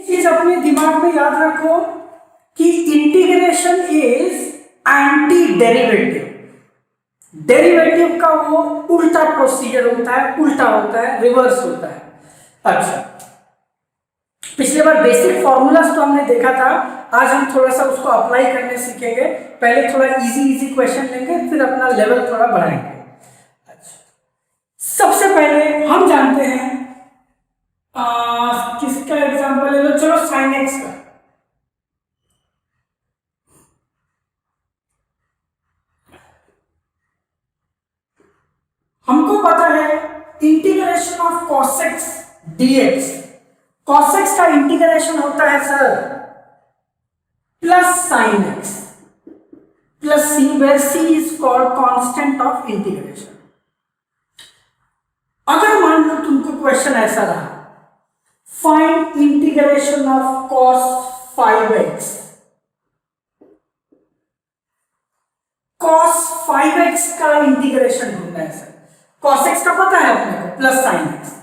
चीज अपने दिमाग में याद रखो कि integration is anti derivative. Derivative का वो उल्टा प्रोसीजर होता है, उल्टा होता है, रिवर्स होता है। अच्छा, पिछले बार बेसिक फॉर्मूलाज तो हमने देखा था, आज हम थोड़ा सा उसको अप्लाई करने सीखेंगे। पहले थोड़ा इजी क्वेश्चन लेंगे, फिर अपना लेवल थोड़ा बढ़ाएंगे। अच्छा, सबसे पहले हम जानते हैं किसका एग्जांपल ले लो, चलो साइन एक्स का। हमको पता है integration of cos x dx, cos x का इंटीग्रेशन होता है sir plus sine x plus c, where c is called constant of integration. अगर मान लो तुमको क्वेश्चन ऐसा रहा, find integration of cos 5x, cos 5x का इंटीग्रेशन ढूंढना है सर। cos x का पता है अपने को प्लस साइन x,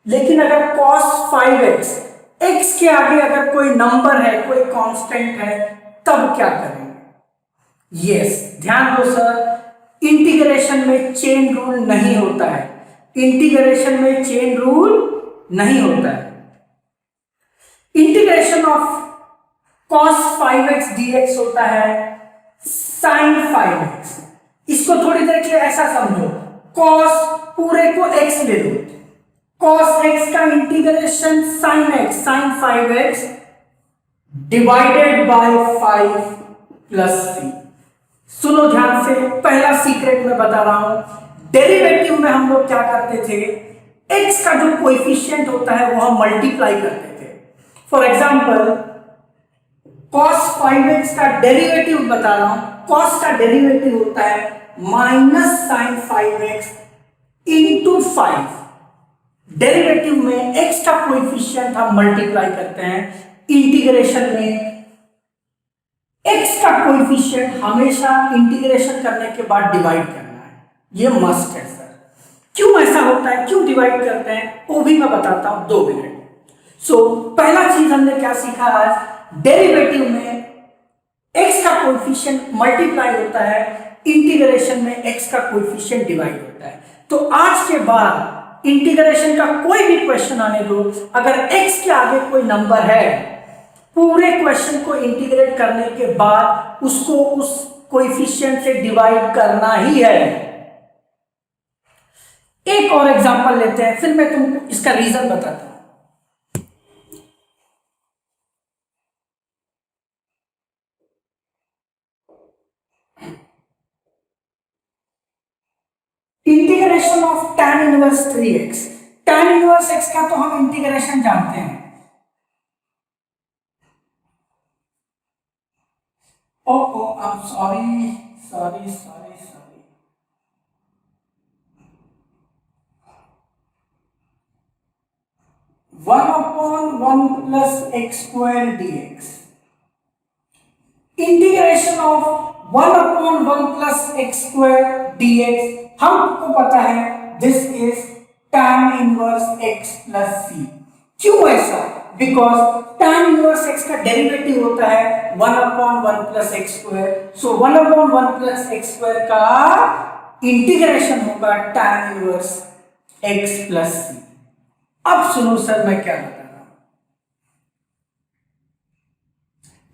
लेकिन अगर cos 5x, x के आगे अगर कोई नंबर है, कोई कांस्टेंट है, तब क्या करेंगे? यस, ध्यान दो सर, इंटीग्रेशन में चेन रूल नहीं होता है। इंटीग्रेशन में चेन रूल नहीं होता है। Integration of cos 5x dx होता है sin 5x। इसको थोड़ी देर के लिए ऐसा समझो, cos पूरे को x ले लो, cos x का integration sin x, sin 5x divided by 5 plus c। सुनो ध्यान से, पहला सीक्रेट मैं बता रहा हूं। डेरिवेटिव में हम लोग क्या करते थे, x का जो कोएफिशिएंट होता है वो हम मल्टीप्लाई करते थे। फॉर एग्जांपल cos 5x का डेरिवेटिव बता रहा हूं, cos का डेरिवेटिव होता है minus sine 5x into 5। Derivative में x का कोएफिशिएंट हम मल्टीप्लाई करते हैं, इंटीग्रेशन में x का कोएफिशिएंट हमेशा इंटीग्रेशन करने के बाद डिवाइड करना है, ये मस्ट है सर। क्यों ऐसा होता है, क्यों डिवाइड करते हैं, वो भी मैं बताता हूं 2 मिनट। सो पहला चीज हमने क्या सीखा आज, डेरिवेटिव में x का कोएफिशिएंट मल्टीप्लाई होता है, इंटीग्रेशन में x का कोएफिशिएंट डिवाइड होता है। तो आज के बाद इंटीग्रेशन का कोई भी क्वेश्चन आने दो, अगर x के आगे कोई नंबर है, पूरे क्वेश्चन को इंटीग्रेट करने के बाद उसको उस कोएफिशिएंट से डिवाइड करना ही है। एक और एग्जांपल लेते हैं, फिर मैं तुमको इसका रीजन बताता हूं। Integration of tan inverse 3x, tan inverse x का तो हम इंटीग्रेशन जानते हैं। I am sorry sorry sorry sorry, one upon one plus x square dx, integration of one upon one plus x square dx हमको पता है this is tan inverse x plus c। क्यों ऐसा, बिकॉज tan इनवर्स x का derivative होता है one upon one plus x square, so one upon one plus x square का integration होगा tan inverse x plus c। अब सुनो sir मैं क्या बता रहा हूं,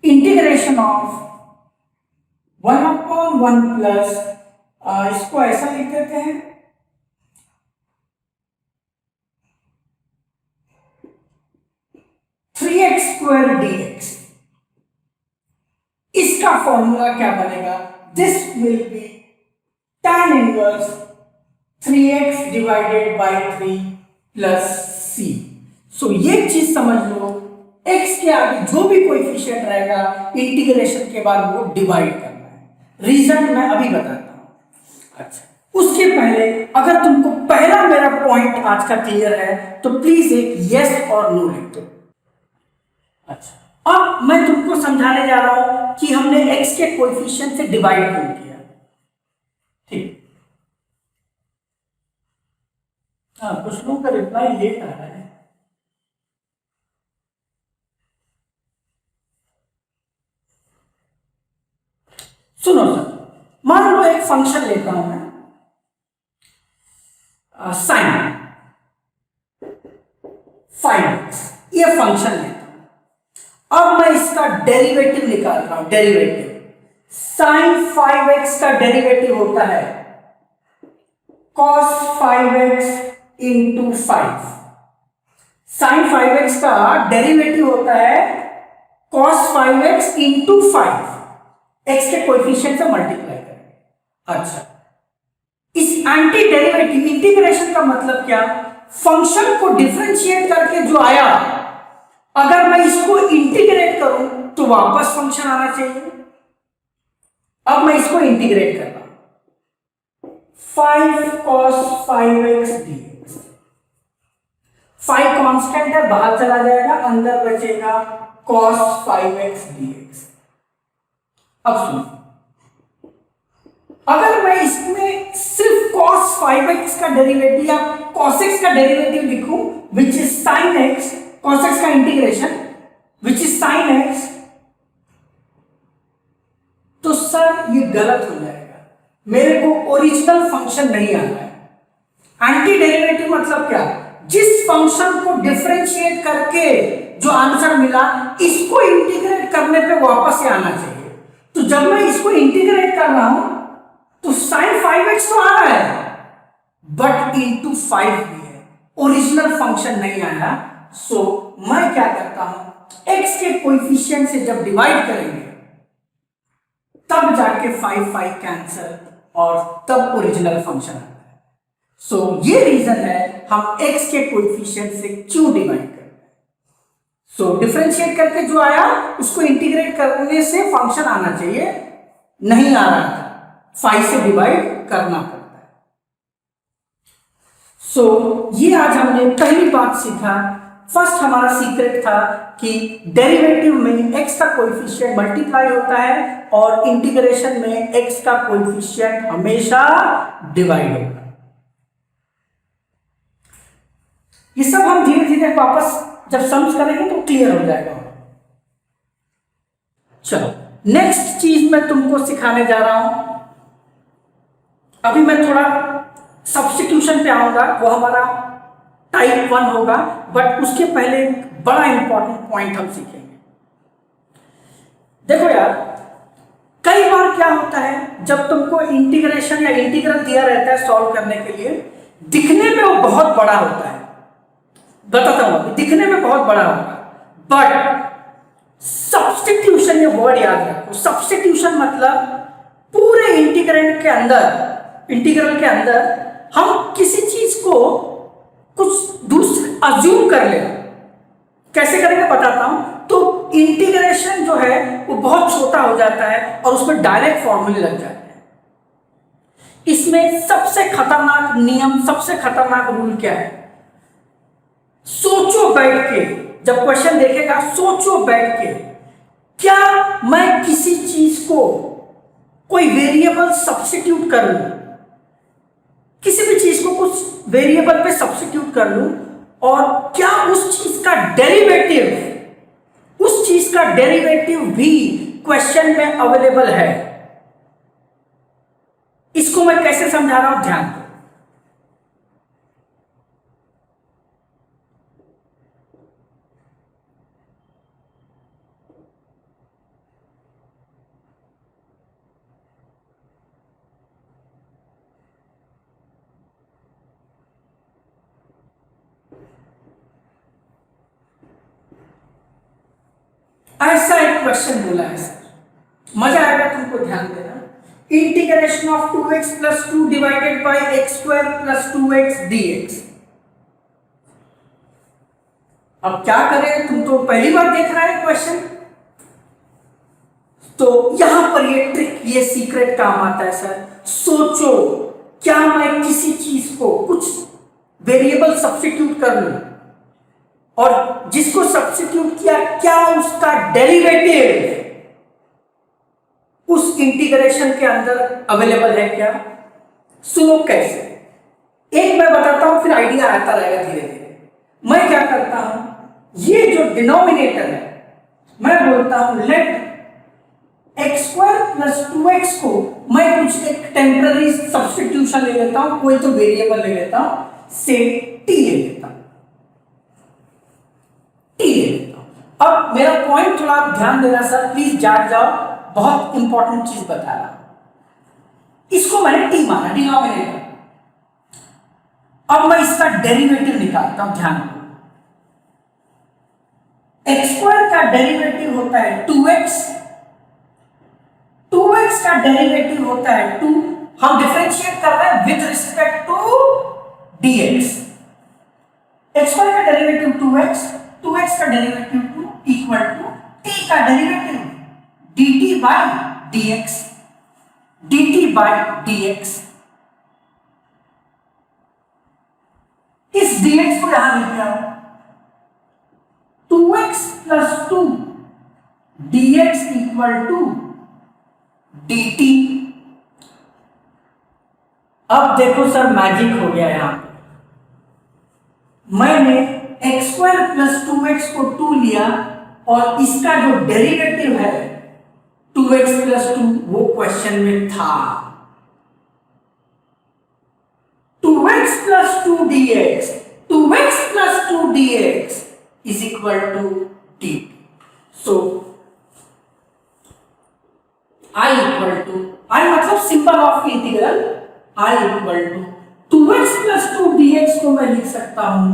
integration of one upon one plus, इसको ऐसा लिख देते हैं, थ्री एक्स स्क्वायर dx, इसका फॉर्मूला क्या बनेगा, this will be tan inverse 3x divided by 3 plus c। सो ये चीज समझ लो, x के आगे जो भी कोएफिशिएंट रहेगा इंटीग्रेशन के बाद वो डिवाइड करना है। रीजन मैं अभी बताता हूं। अच्छा, उसके पहले अगर तुमको पहला मेरा पॉइंट आज का क्लियर है तो प्लीज एक यस और नो लिख दो। अच्छा, अब मैं तुमको समझाने जा रहा हूं कि हमने x के कोएफिशिएंट से डिवाइड क्यों किया। ठीक, हाँ कुछ लोगों का रिप्लाई लेट आ रहा है। सुनो सर, मान लो एक फंक्शन लेता हूं मैं साइन 5x, ये फंक्शन लेता हूं। अब मैं इसका डेरिवेटिव निकाल रहा हूं। डेरिवेटिव साइन 5x का डेरिवेटिव होता है cos 5x into 5। Sign 5x का डेरिवेटिव होता है cos 5x इंटू 5, x के कोएफिशिएंट से मल्टीप्लाई करेंगे। अच्छा, इस एंटी डेरिवेटिव इंटीग्रेशन का मतलब क्या? फंक्शन को डिफरेंशिएट करके जो आया, अगर मैं इसको इंटीग्रेट करूं तो वापस फंक्शन आना चाहिए। अब मैं इसको इंटीग्रेट कर रहा हूं, 5 cos 5x dx। 5 कांस्टेंट है, बाहर चला जाएगा, अंदर बचेगा cos 5x dx। अब सुनो, अगर मैं इसमें सिर्फ cos 5x का डेरिवेटिव या cos x का डेरिवेटिव लिखूं, which is sin x, cos x का integration which is sin x, तो सर ये गलत हो जाएगा, मेरे को ओरिजिनल फंक्शन नहीं आ रहा है। एंटी डेरिवेटिव मतलब क्या? जिस फंक्शन को डिफरेंशिएट करके जो आंसर मिला, इसको इंटीग्रेट करने पे वापस से आना चाहिए। तो जब मैं इसको इंटीग्रेट कर रहा हूं तो sin 5x तो आ रहा है, बट इंटू 5 भी है, ओरिजिनल फंक्शन नहीं आया। सो मैं क्या करता हूं, x के कोएफिशिएंट से जब डिवाइड करेंगे तब जाके 5 कैंसल और तब ओरिजिनल फंक्शन आता है। सो ये रीजन है हम x के कोएफिशिएंट से क्यों डिवाइड करते हैं। सो डिफरेंशिएट करके जो आया उसको इंटीग्रेट करने से फंक्शन आना चाहिए, नहीं आ रहा था, 5 से डिवाइड करना पड़ता है। सो ये आज हमने पहली बात सीखा। फर्स्ट हमारा सीक्रेट था कि डेरिवेटिव में x का कोएफिशिएंट मल्टीप्लाई होता है और इंटीग्रेशन में x का कोएफिशिएंट हमेशा डिवाइड होगा। ये सब हम धीरे धीरे वापस जब समझ करेंगे तो क्लियर हो जाएगा। चलो नेक्स्ट चीज मैं तुमको सिखाने जा रहा हूं। अभी मैं थोड़ा सब्स्टिट्यूशन पे आऊंगा, वो हमारा टाइप 1 होगा, बट उसके पहले एक बड़ा इंपॉर्टेंट पॉइंट हम सीखेंगे। देखो यार, कई बार क्या होता है, जब तुमको इंटीग्रेशन या इंटीग्रल दिया रहता है सॉल्व करने के लिए, दिखने में वो बहुत बड़ा होता है, बताता हूं, दिखने में बहुत बड़ा होगा, बट सब्स्टिट्यूशन, ये वर्ड याद रखो, सब्स्टिट्यूशन मतलब पूरे इंटीग्रल के अंदर हम किसी चीज को कुछ दूसरा अज्यूम कर ले। कैसे करेंगे बताता हूं। तो इंटीग्रेशन जो है वो बहुत छोटा हो जाता है और उसमें डायरेक्ट फॉर्मूले लग जाते हैं। इसमें सबसे खतरनाक नियम, सबसे खतरनाक रूल क्या है? सोचो बैठ के, जब क्वेश्चन देखेगा सोचो बैठ के, क्या मैं किसी चीज को कोई वेरिएबल सब्स्टिट्यूट कर लूं, किसी भी चीज को कुछ वेरिएबल पे सब्स्टिट्यूट कर लूं, और क्या उस चीज का डेरिवेटिव भी क्वेश्चन में अवेलेबल है? इसको मैं कैसे समझा रहा हूं, ध्यान दो। ऐसा एक क्वेश्चन बोला है सर, मजा आएगा तुमको, ध्यान देना। Integration of 2x plus 2 divided by x square plus 2x dx। अब क्या करें, तुम तो पहली बार देख रहा है क्वेश्चन, तो यहां पर ये ट्रिक, ये सीक्रेट काम आता है सर। सोचो, क्या मैं किसी चीज को कुछ वेरिएबल सब्स्टिट्यूट कर लूं, और जिसको सब्स्टिट्यूट किया, क्या उसका डेरिवेटिव उस इंटीग्रेशन के अंदर अवेलेबल है क्या? सुनो कैसे, एक मैं बताता हूं, फिर आइडिया आता रहेगा धीरे धीरे। मैं क्या करता हूं, ये जो डिनोमिनेटर है, मैं बोलता हूं late x square plus 2x को मैं कुछ एक टेम्पररी सब्स्टिट्यूशन ले लेता हूं, कोई तो वेरिएबल ले लेता हूं, से t ले लेता हूं, t ले लेता हूं। अब मेरा पॉइंट थोड़ा आप ध्यान देना सर, प्लीज जाग जाओ, बहुत इंपॉर्टेंट चीज बता रहा हूं। इसको मैंने t माना, डिनोमिनेटर। अब मैं इसका डेरिवेटिव निकालता हूं, ध्यान दो। एक्स स्क्वायर का डेरिवेटिव होता है 2x, 2x का डेरिवेटिव होता है 2। हम डिफरेंशिएट कर रहे हैं with respect to dx। X square का डेरिवेटिव 2x, 2x का डेरिवेटिव 2 इक्वल टू t का derivative dt by dx, dt by dx। इस dx को यहां लिख रहा हूं, 2x plus 2 dx equal to dt। अब देखो सर, मैजिक हो गया यहां पे। मैंने एक्स स्क्वायर प्लस 2x को 2 लिया और इसका जो डेरिवेटिव है 2x प्लस 2 वो क्वेश्चन में था। 2x plus 2 dx, 2x plus 2 dx is equal to t. So I equal to, I मतलब symbol of integral, I equal to 2x plus 2 dx को मैं लिख सकता हूं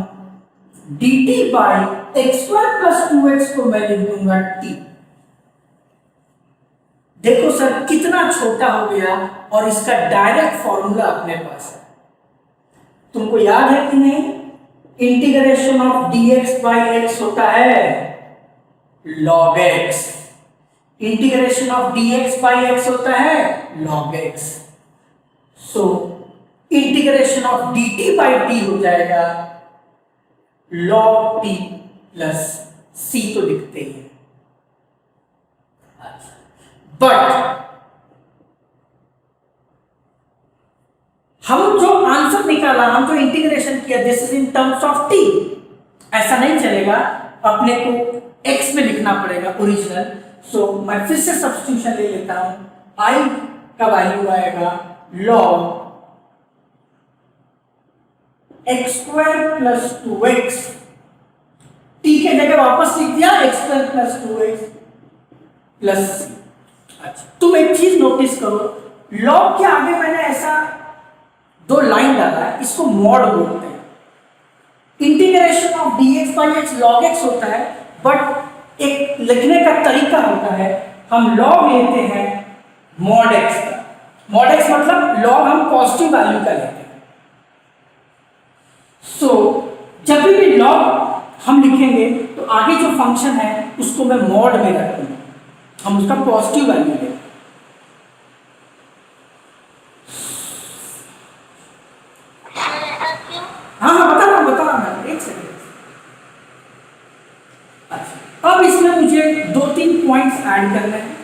dt by x square plus 2x को मैं लिख दूंगा t। देखो सर कितना छोटा हो गया और इसका डायरेक्ट फॉर्मूला अपने पास है। तुमको याद है कि नहीं, integration of dx by x होता है log x, integration of dx by x होता है log x। So integration of dt by t हो जाएगा log t प्लस c, तो लिखते ही है। बट हम जो आंसर निकाला, हम जो इंटीग्रेशन किया, this is in terms of t। ऐसा नहीं चलेगा, अपने को x में लिखना पड़ेगा ओरिजिनल। सो मैं फिर से सब्स्टिट्यूशन ले लेता हूं, i का वैल्यू आएगा log x square plus 2x, t के जगह वापस लिख दिया x square plus 2x plus c। अच्छा, तुम एक चीज नोटिस करो, log के आगे मैंने ऐसा दो लाइन डाला है, इसको मॉड बोलते हैं। Integration of dx by x log x होता है, बट एक लिखने का तरीका होता है, हम log लेते हैं मॉड x का। मॉड x मतलब log हम पॉजिटिव वैल्यू का लेते हैं। सो जब भी log हम लिखेंगे तो आगे जो फंक्शन है उसको मैं मॉड में रखूंगा, हम उसका पॉजिटिव वैल्यू लेंगे। हाँ बता रहा मैं, एक सेकेंड। अच्छा, अब इसमें मुझे 2-3 पॉइंट्स ऐड करने हैं।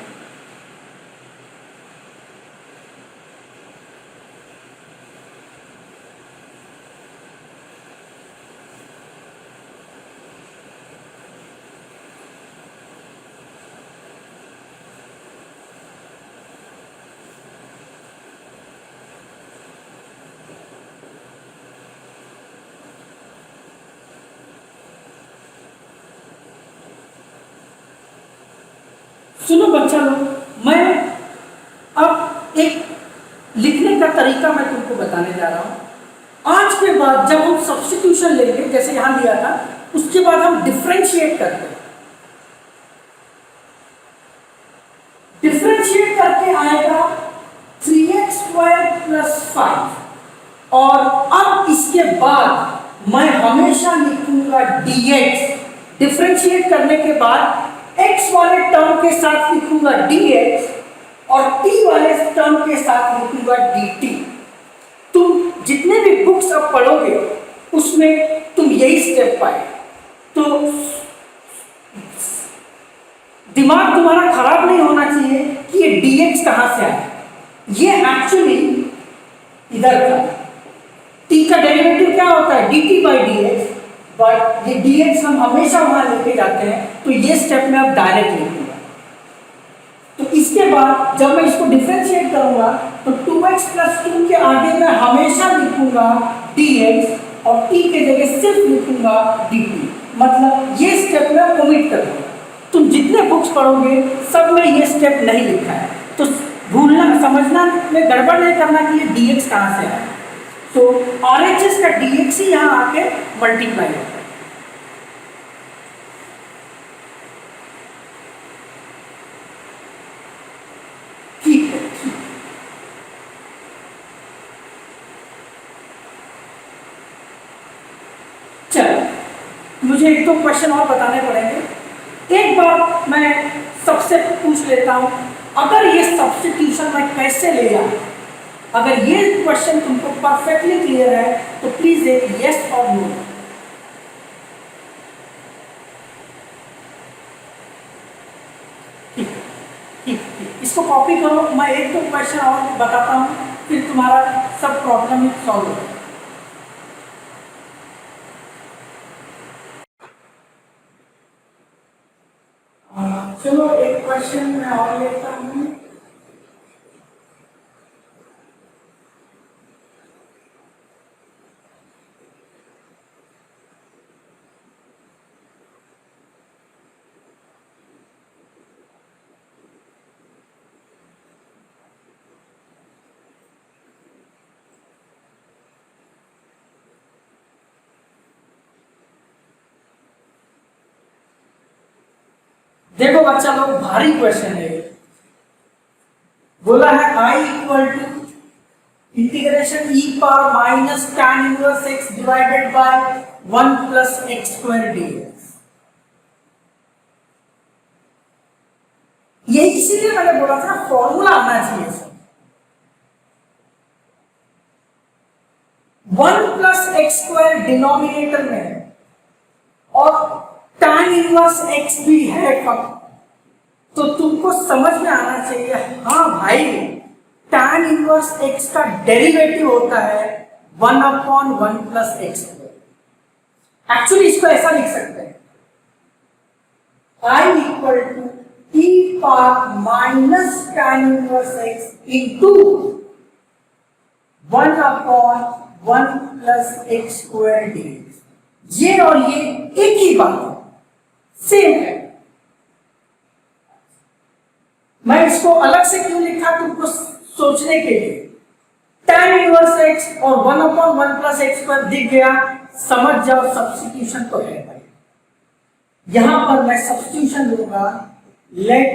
सुनो बच्चा लोग, मैं अब एक लिखने का तरीका मैं तुमको बताने जा रहा हूं। आज के बाद जब हम सब्स्टिट्यूशन लेंगे, जैसे यहां लिया था, उसके बाद हम डिफरेंशिएट करते हैं। डिफरेंशिएट करके आएगा 3x स्क्वायर प्लस 5, और अब इसके बाद मैं हमेशा लिखूंगा dx। डिफरेंशिएट करने के बाद x वाले टर्म के साथ लिखूंगा dx और t वाले टर्म के साथ लिखूंगा dt। तुम जितने भी बुक्स अब पढ़ोगे उसमें तुम यही स्टेप पाए, तो दिमाग तुम्हारा खराब नहीं होना चाहिए कि ये dx कहां से आया। ये एक्चुअली इधर का t का डेरिवेटिव क्या होता है, dt बाई dx, बट ये dx हम हमेशा वहां लेके जाते हैं, तो ये स्टेप में अब डायरेक्ट लिखूंगा। तो इसके बाद जब मैं इसको डिफरेंशिएट करूंगा तो 2x प्लस 2 के आगे मैं हमेशा लिखूंगा dx और t के जगह सिर्फ लिखूंगा dt। मतलब ये स्टेप मैं ओमिट कर दूंगा। तुम जितने बुक्स पढ़ोगे सब में ये स्टेप नहीं लिखा है, तो भूलना समझना में गड़बड़ नहीं करना कि ये dx कहाँ से आया। तो RHS का dx ही यहाँ आके मल्टीप्लाई होता है। ठीक है, चलो मुझे एक तो क्वेश्चन और बताने पड़ेंगे। एक बार मैं सबसे पूछ लेता हूं, अगर ये सब्स्टिट्यूशन मैं कैसे ले आऊं, अगर ये क्वेश्चन तुमको परफेक्टली क्लियर है तो प्लीज एक यस और नो। ठीक, इसको कॉपी करो। मैं एक दो क्वेश्चन और बताता हूं, फिर तुम्हारा सब प्रॉब्लम सॉल्व हो। चलो एक क्वेश्चन मैं और लेता हूं। देखो बच्चा लोग, भारी क्वेश्चन है। बोला है I equal to integration e power minus tan inverse x divided by 1 plus x square dx। ये इसीलिए मैंने बोला था फॉर्मूला आना चाहिए sir. 1 plus x square denominator में और tan इनवर्स x भी है कब, तो तुमको समझ में आना चाहिए हाँ भाई tan इनवर्स x का डेरिवेटिव होता है 1/1 प्लस एक्स स्क्वायर। एक्चुअली इसको ऐसा लिख सकते हैं I equal to e power minus tan inverse x into 1/1 plus x square dx। ये और ये एक ही बात है, सेम है। मैं इसको अलग से क्यों लिखा तुमको सोचने के लिए। tan इनवर्स x और 1/1 प्लस एक्स स्क्वायर दिख गया, समझ जाओ सब्स्टिट्यूशन तो है भाई। यहां पर मैं सब्स्टिट्यूशन लूंगा, लेट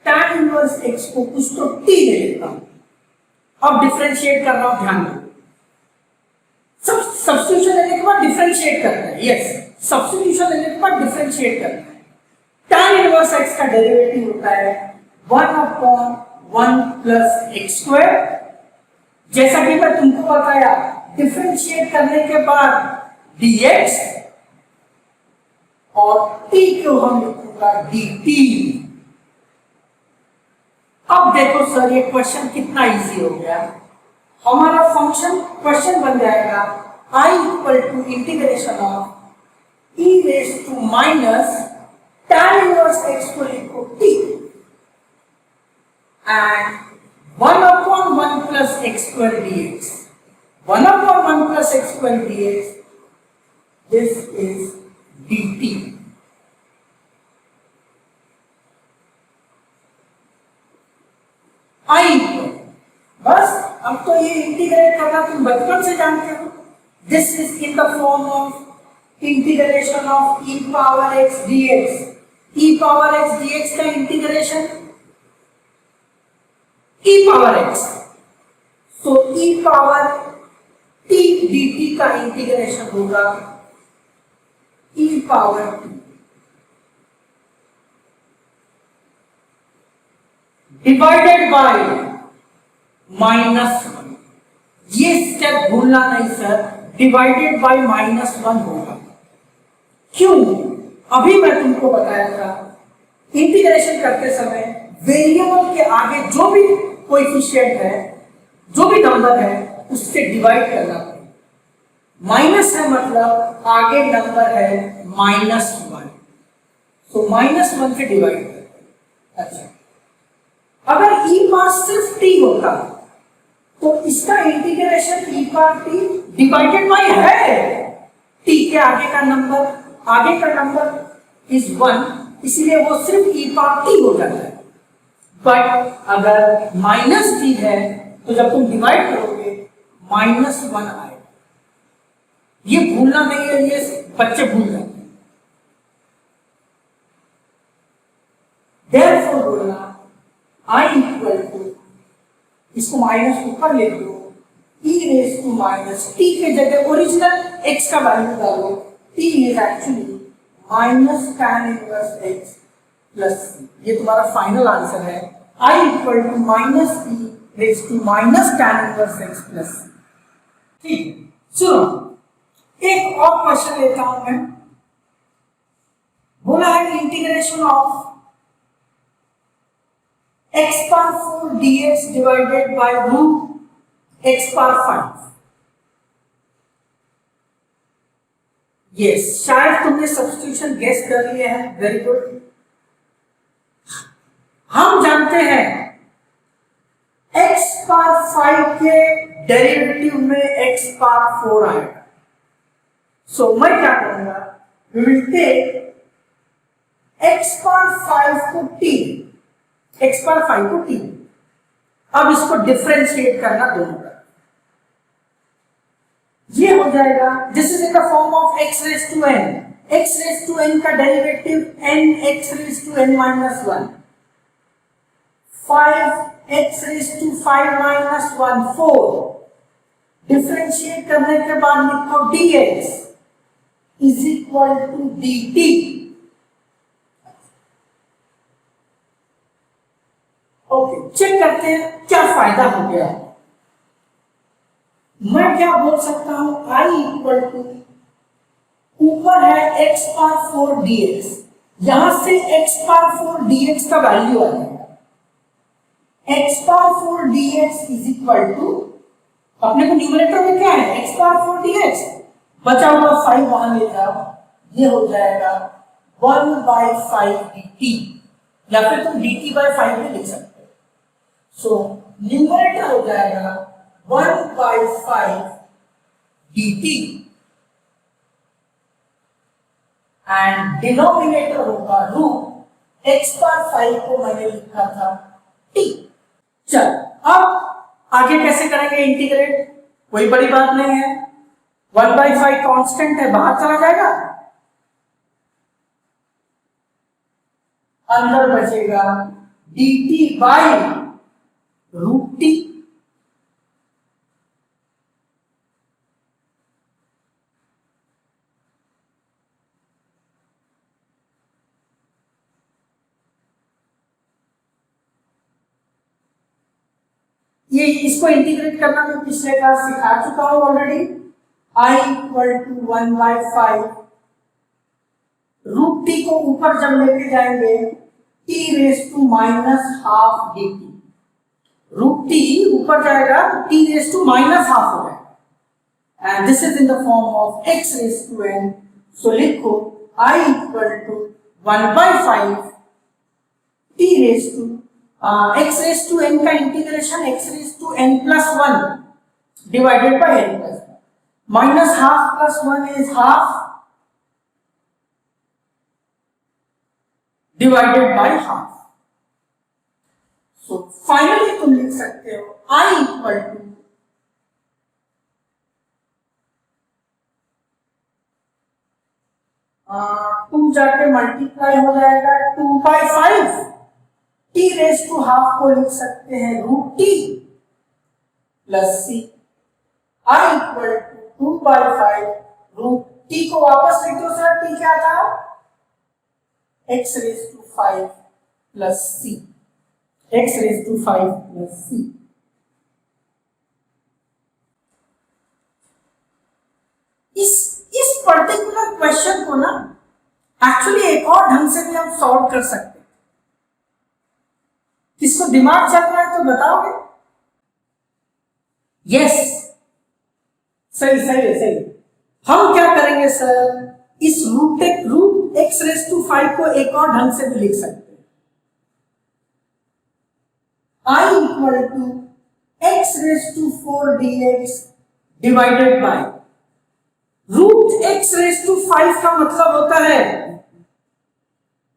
tan इनवर्स x को कुछ तो t ले लेता हूं। अब डिफरेंशिएट कर रहा हूं, ध्यान दो। सब्स्टिट्यूशन लेने के बाद डिफरेंशिएट करना है। यस, सब्स्टिट्यूशन लेने के बाद डिफरेंशिएट करना है। tan इनवर्स x का डेरिवेटिव होता है 1/1 प्लस एक्स स्क्वायर। जैसा कि मैं तुमको बताया, डिफरेंशिएट करने के बाद dx और t को हम लिखूंगा dt। अब देखो सर ये क्वेश्चन कितना इजी हो गया। हमारा फंक्शन क्वेश्चन बन जाएगा I equal to integration of e raise to minus tan inverse x को लिखो t and 1/1 plus x square dx। 1/1 plus x square dx, this is dt। I बस अब तो ये इंटीग्रेट करना तुम बचपन से जानते हो। This is in the form of integration of e power x dx। e power x dx का integration e power x, so e power t dt का इंटीग्रेशन होगा e power t divided by -1। ये step भूलना नहीं sir, divided by -1 होगा। क्यों? अभी मैं तुमको बताया था इंटीग्रेशन करते समय वेरिएबल के आगे जो भी कोएफिशिएंट है, जो भी नंबर है, उससे डिवाइड करना पड़ेगा। माइनस है मतलब आगे नंबर है -1, तो -1 से डिवाइड करते हैं। अच्छा, अगर ई पावर सिर्फ टी होता तो इसका integration E power T divided by है टी के आगे का नंबर इज 1, इसलिए वो सिर्फ ई पावर टी हो जाता है। बट अगर माइनस टी है तो जब तुम डिवाइड करोगे -1 आएगा। ये भूलना नहीं है, ये बच्चे भूल जाते हैं। Therefore बोलना I इक्वल टू, इसको माइनस ऊपर ले लो, e raise to minus t के जगह ओरिजिनल x का वैल्यू डालो, t is actually minus tan inverse x plus c। ये तुम्हारा फाइनल आंसर है। I equal to minus e raise to minus tan inverse x plus c। ठीक है, सुनो एक और क्वेश्चन लेता हूं मैं। बोला है integration of x power 4 dx divided by root x power 5। Yes, शायद तुमने सब्स्टिट्यूशन गेस कर लिया है, वेरी गुड। हम जानते हैं x पावर 5 के डेरिवेटिव में x पावर 4 आएगा। सो मैं क्या करूंगा, we will take x power 5 को t, x पावर 5 को t। अब इसको डिफरेंशिएट करना दोनों का, ये हो जाएगा, this is in the form of x raise to n। x raise to n का derivative n x raise to n minus 1, 5x raise to 5 minus 1 4। Differentiate करने के बाद लिखो dx is equal to dt। Okay, check करते हैं क्या फायदा हो गया। मैं क्या बोल सकता हूं, I इक्वल टू, ऊपर है x पावर 4 dx, यहां से x पावर 4 dx का वैल्यू आ जाएगा। x power 4 dx is equal to, अपने को न्यूमरेटर में क्या है, x पावर 4 dx, बचा हुआ 5 वहां ले जाओ, ये हो जाएगा 1/5 dt, या फिर तुम dt by 5 भी लिख सकते हो। सो न्यूमरेटर हो जाएगा 1/5 dt एंड डिनोमिनेटर होगा रूट x पावर 5 को मैंने लिखा था t। चल, अब आगे कैसे करेंगे इंटीग्रेट, कोई बड़ी बात नहीं है। 1/5 कांस्टेंट है, बाहर चला जाएगा, अंदर बचेगा dt बाई रूट t। ये इसको इंटीग्रेट करना मैं पिछले क्लास सिखा चुका हूं already. I equal to 1/5 root t को ऊपर जब लेके जाएंगे t raise to minus half dt, root t ऊपर जाएगा तो t raise to minus half हो जाएगा, and this is in the form of x raise to n। So लिखो I equal to 1/5 t raise to x raise to n का integration x raise to n plus 1 divided by n plus 1, minus half plus 1 is half divided by half. So finally तुम लिख सकते हो I equal to to जाके multiply हो जाएगा 2/5, t raise to half को लिख सकते हैं root t plus c। I equal to 2/5 root t को वापस लिख दो सर, t क्या था, x raise to 5 plus c, x raise to 5 plus c। इस पर्टिकुलर क्वेश्चन को ना एक्चुअली एक और ढंग से भी हम सॉल्व कर सकते हैं। किसको दिमाग चल रहा है तो बताओगे? यस, सही सही है, सही। हम क्या करेंगे सर, इस रूट x रेस टू 5 को एक और ढंग से भी लिख सकते हैं। I equal to x raise to 4 dx divided by root x raise to 5 का मतलब होता है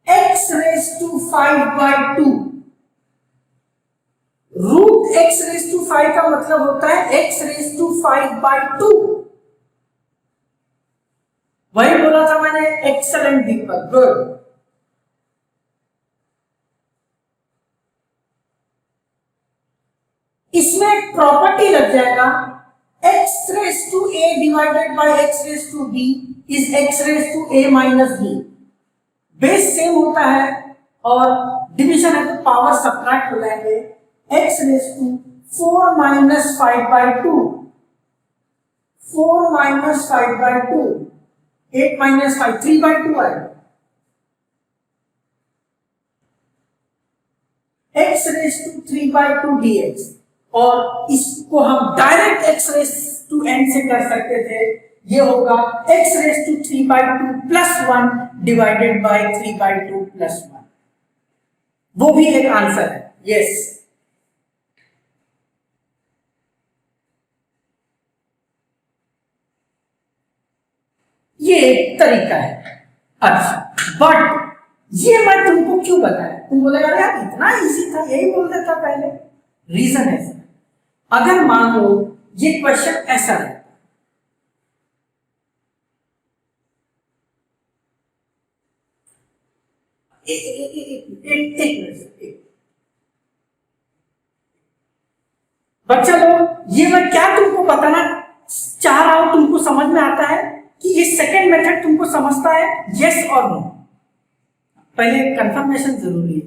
x raise to 5 by 2। Root x raise to 5 का मतलब होता है x रेज टू 5 बाय 2। वही बोला था मैंने, एक्सेलेंट दीपक, गुड। इसमें एक प्रॉपर्टी लग जाएगा, x raise to a divided by x raise to b is x raise to a minus b। Base same होता है और डिवीजन है तो पावर सब्ट्रैक्ट हो जाएंगे। x raise to 4 minus 5 by 2, 4 minus 5 by 2, 8 minus 5 3 by 2 आएगा। x raise to 3 by 2 dx, और इसको हम direct x raise to n से कर सकते थे। ये होगा x raise to 3 by 2 plus 1 divided by 3 by 2 plus 1। वो भी एक आंसर है, यस। ये एक तरीका है। अच्छा, बट ये मैं तुमको क्यों बताया? तुम बोलेगा यार इतना इजी था, यही बोल देता पहले। रीजन है, अगर मान लो ये क्वेश्चन ऐसा है, बच्चा लोग, ये मैं क्या तुमको बताना चाह रहा हूं, तुमको समझ में आता है कि ये सेकेंड मेथड तुमको समझता है, यस और नो? पहले कंफर्मेशन जरूरी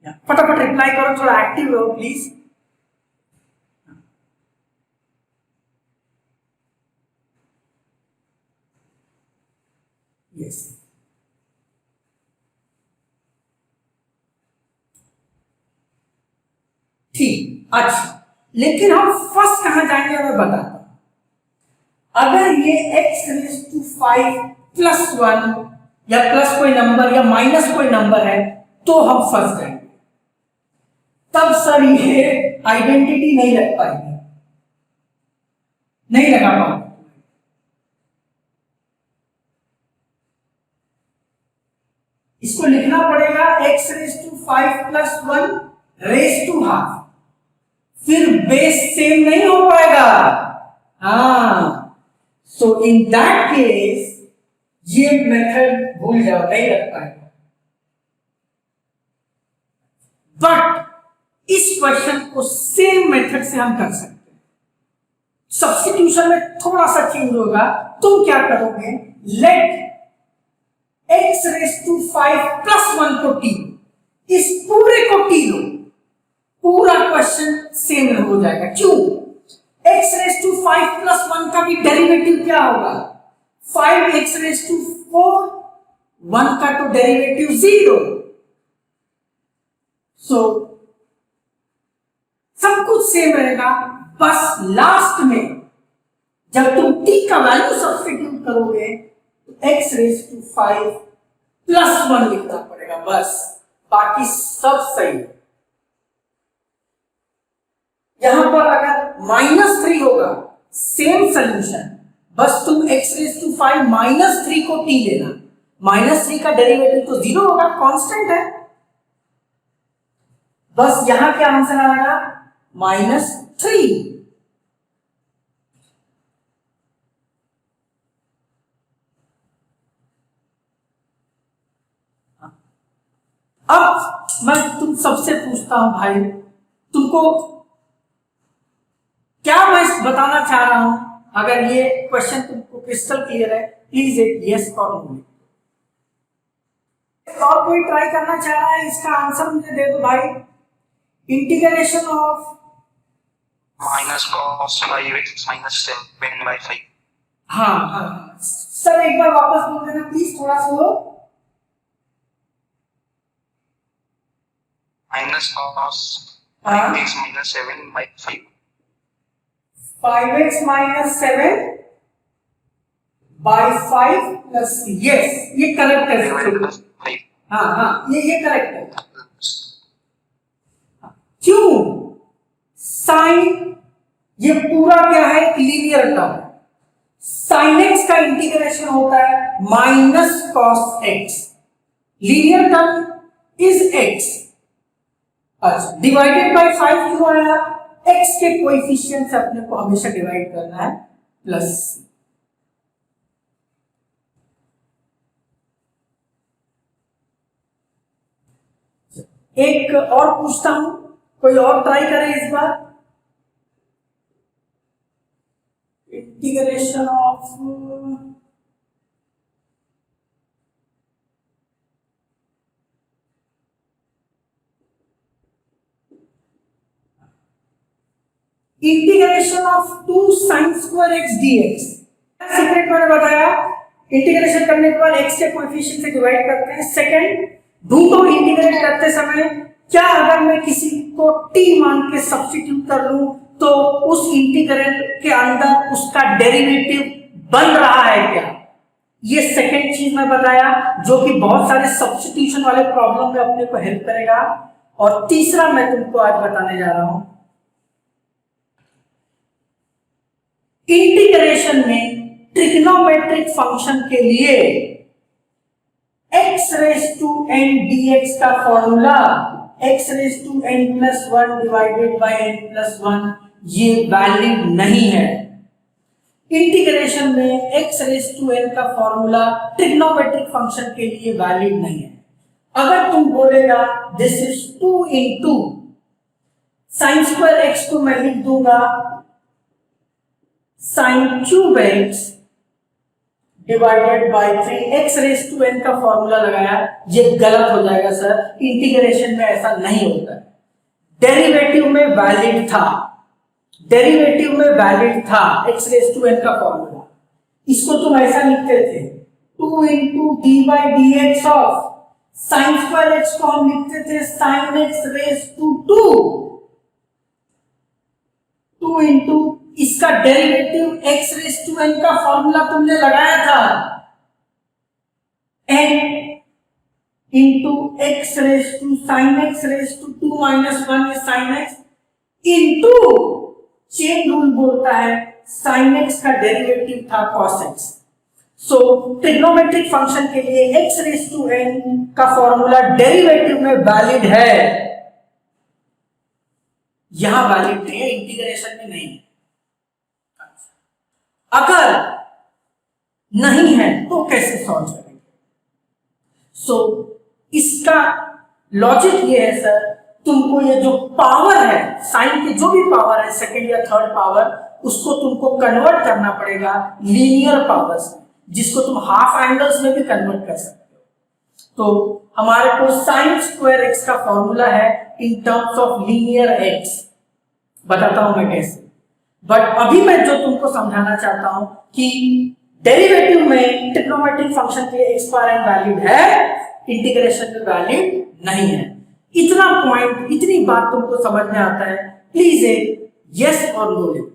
है। फटाफट रिप्लाई करो, थोड़ा एक्टिव रहो प्लीज। यस, ठीक। अच्छा, लेकिन हम फर्स्ट कहां जाएंगे मैं बताता हूं। अगर ये x रेज टू 5 प्लस 1 या प्लस कोई नंबर या माइनस कोई नंबर है तो हम फर्स्ट जाएंगे। तब सर ये आइडेंटिटी नहीं लग पाएगी, नहीं लगा पाएंगे। इसको लिखना पड़ेगा x raise to 5 plus 1 raise to half, फिर बेस सेम नहीं हो पाएगा। हाँ, सो इन दैट केस ये मेथड भूल जाओ, नहीं लग पाएगा। बट इस क्वेश्चन को सेम मेथड से हम कर सकते हैं। सब्स्टिट्यूशन में थोड़ा सा चेंज होगा। तुम क्या करोगे, let x raise to 5 plus 1 को टी, इस पूरे को टी लो, पूरा क्वेश्चन सेम हो जाएगा। क्यों? x रेज टू 5 प्लस 1 का भी डेरिवेटिव क्या होगा? 5x रेज टू 4, 1 का तो डेरिवेटिव 0। सो सब कुछ सेम रहेगा, बस लास्ट में जब तुम t का वैल्यू सब्स्टिट्यूट करोगे तो x रेज टू 5 प्लस 1 लिखना पड़ेगा, बस। बाकी सब सही है। यहां पर अगर -3 होगा, सेम सोल्यूशन, बस तुम x रेज टू 5 -3 को t लेना। -3 का डेरिवेटिव तो 0 होगा, कांस्टेंट है। बस यहां क्या आंसर आएगा? -3। अब मैं तुम सबसे पूछता हूं भाई, तुमको क्या मैं बताना चाह रहा हूं? अगर ये क्वेश्चन तुमको क्रिस्टल क्लियर है, प्लीज एक यस और नो। और कोई ट्राई करना चाह रहा है, इसका आंसर मुझे दे दो भाई। Integration of minus cos 5x minus 7/5। हाँ हाँ सर, एक बार वापस बोल देना प्लीज, थोड़ा slow. Minus cos 5x minus 7/5। 5x minus 7 by 5 plus 3। Yes, ये करेक्ट है। हाँ हाँ, ये करेक्ट है। क्यों? साइन, ये पूरा क्या है? Linear term. साइन एक्स का इंटीग्रेशन होता है minus cos x, linear term is x. अच्छा, डिवाइडेड बाय 5 क्यों आया? एक्स के कोएफिशिएंट से अपने को हमेशा डिवाइड करना है, प्लस। एक और पूछता हूं, कोई और ट्राई करे इस बार। Integration of integration of 2 sin square x dx। Secret मैंने बताया, इंटीग्रेशन करने के बाद एक्स के कोएफिशिएंट से डिवाइड करते हैं। सेकंड, ढूंढो इंटीग्रेट करते समय क्या अगर मैं किसी को t मान के सब्स्टिट्यूट कर लूं तो उस इंटीग्रल के अंदर उसका डेरिवेटिव बन रहा है क्या? ये सेकंड चीज मैं बताया, जो कि बहुत सारे सब्स्टिट्यूशन वाले प्रॉब्लम में अपने को हेल्प करेगा। और तीसरा मैं तुमको आज बताने जा रहा हूं, इंटीग्रेशन में ट्रिग्नोमेट्रिक फंक्शन के लिए x raise to n dx का formula x raise to n plus 1 divided by n plus 1 ये वैलिड नहीं है। इंटीग्रेशन में x रेज टू n का फॉर्मूला ट्रिग्नोमेट्रिक फंक्शन के लिए वैलिड नहीं है। अगर तुम बोलेगा this is 2 into sine square x को मैं लिख दूंगा sine cube x divided by 3, x raise to n का फॉर्मूला लगाया, ये गलत हो जाएगा सर। इंटीग्रेशन में ऐसा नहीं होता है। डेरिवेटिव में वैलिड था, डेरिवेटिव में वैलिड था एक्स रेज टू एन का फॉर्मूला। इसको तुम ऐसा लिखते थे 2 into d by d x of sine square x को हम लिखते थे sine x raise to 2 into इसका derivative x raise to n का फॉर्मूला तुमने लगाया था n into x raise to sine x raise to 2 minus 1 is sine x into chain rule बोलता है साइन एक्स का डेरिवेटिव था कॉस एक्स। सो trigonometric function के लिए x रेज टू n का फॉर्मूला डेरिवेटिव में वैलिड है, यहां वैलिड नहीं है, इंटीग्रेशन में नहीं है। अगर नहीं है तो कैसे सॉल्व करेंगे? सो इसका लॉजिक ये है सर, तुमको ये जो पावर है साइन के, जो भी पावर है सेकंड या थर्ड पावर, उसको तुमको कन्वर्ट करना पड़ेगा लीनियर पावर्स में, जिसको तुम हाफ एंगल्स में भी कन्वर्ट कर सकते हो। तो हमारे को साइन स्क्वायर एक्स का फॉर्मूला है in terms of linear x, बताता हूं मैं कैसे। बट अभी मैं जो तुमको समझाना चाहता हूं कि डेरिवेटिव में ट्रिग्नोमेट्रिक फंक्शन के लिए एक्स पावर एन वैलिड है, इंटीग्रेशन में वैलिड नहीं है। इतना पॉइंट, इतनी बात तुमको समझ में आता है, प्लीज एक यस और नो लिखो।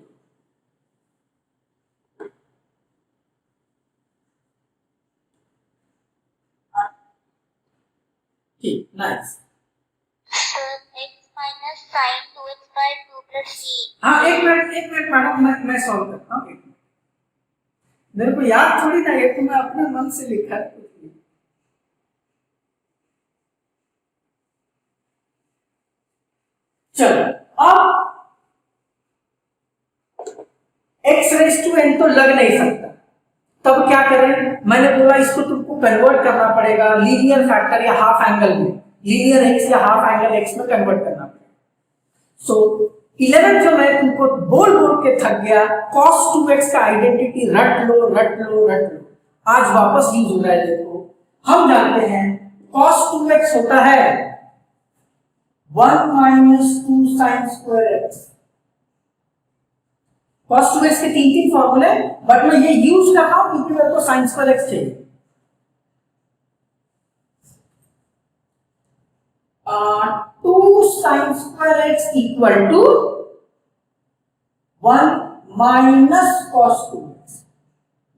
ठीक, nice. Minus sine 2x by 2 plus c। हाँ, एक मिनट मैडम, मैं सॉल्व करता हूँ। मेरे को याद थोड़ी ना, ये तो मैं अपने मन से लिखा है। चलो, अब x रेज टू n तो लग नहीं सकता, तब क्या करें? मैंने बोला इसको तुमको कन्वर्ट करना पड़ेगा लीनियर फैक्टर या हाफ एंगल में, लीनियर x या हाफ एंगल x में कन्वर्ट करना पड़ेगा। सो 11 जो मैं तुमको बोल के थक गया, cos 2x का आइडेंटिटी रट लो, आज वापस यूज हो रहा है। देखो, हम जानते हैं cos 2x होता है 1 minus 2 sine square x. cos 2x के तीन फॉर्मूले, बट मैं ये यूज कर रहा हूं क्योंकि मेरे को साइन स्क्वायर एक्स चाहिए। 2 sine square x equal to 1 minus cos 2x।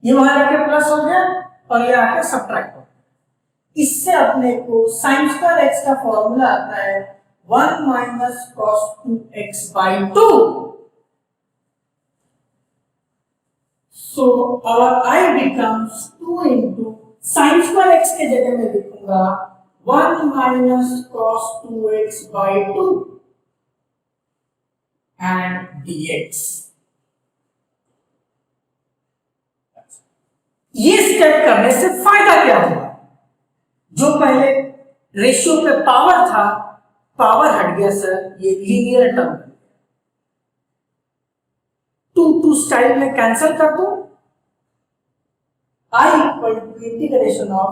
ये वहां जाके प्लस हो गया और ये आके सब्ट्रैक्ट हो गया। इससे अपने को साइन स्क्वायर एक्स का फॉर्मूला आता है 1 minus cos 2x by 2. So our I becomes 2 into sin square x के जगह में लिखूंगा 1 minus cos 2x by 2 and dx. ये स्टेप करने से फायदा क्या हुआ? जो पहले रेशियो पे पावर था, पावर हट गया सर, ये लीनियर टर्म 2 स्टाइल में कैंसिल कर दो. I equal to integration of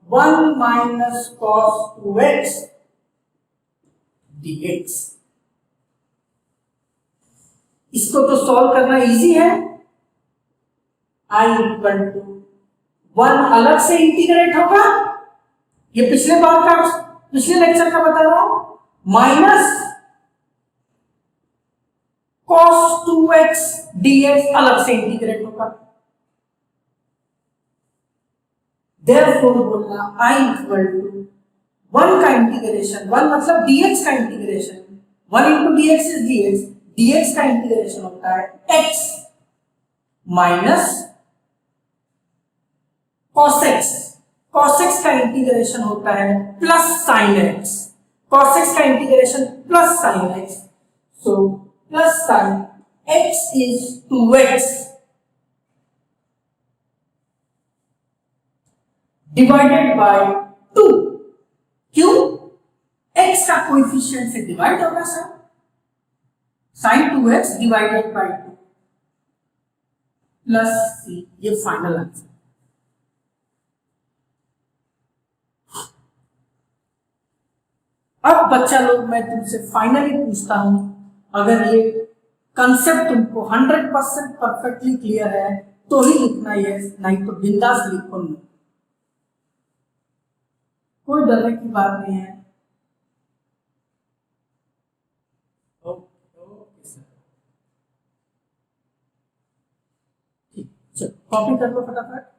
1 minus cos 2x dx. इसको तो सॉल्व करना इजी है. I equal to 1 अलग से इंटीग्रेट होगा, ये पिछले लेक्चर का बता रहा हूं, माइनस cos 2x dx अलग से इंटीग्रेट होगा. Therefore बोलना I equal to 1 का इंटीग्रेशन, 1 मतलब dx का integration, 1 into dx is dx, dx का इंटीग्रेशन होता है x minus cos x, cos x का इंटीग्रेशन होता है plus sin x, cos x का integration plus sin x, so plus sin x is 2x divided by 2. क्यों? x का coefficient से डिवाइड होगा sir, sin 2x divided by 2 plus c. ये final answer. अब बच्चा लोग मैं तुमसे फाइनली पूछता हूं, अगर ये कंसेप्ट तुमको 100% परफेक्टली क्लियर है तो ही लिखना यस, नहीं तो बिंदास लिखो नहीं, कोई डरने की बात नहीं है. ओके सर, ठीक, चलो कॉपी कर लो फटाफट.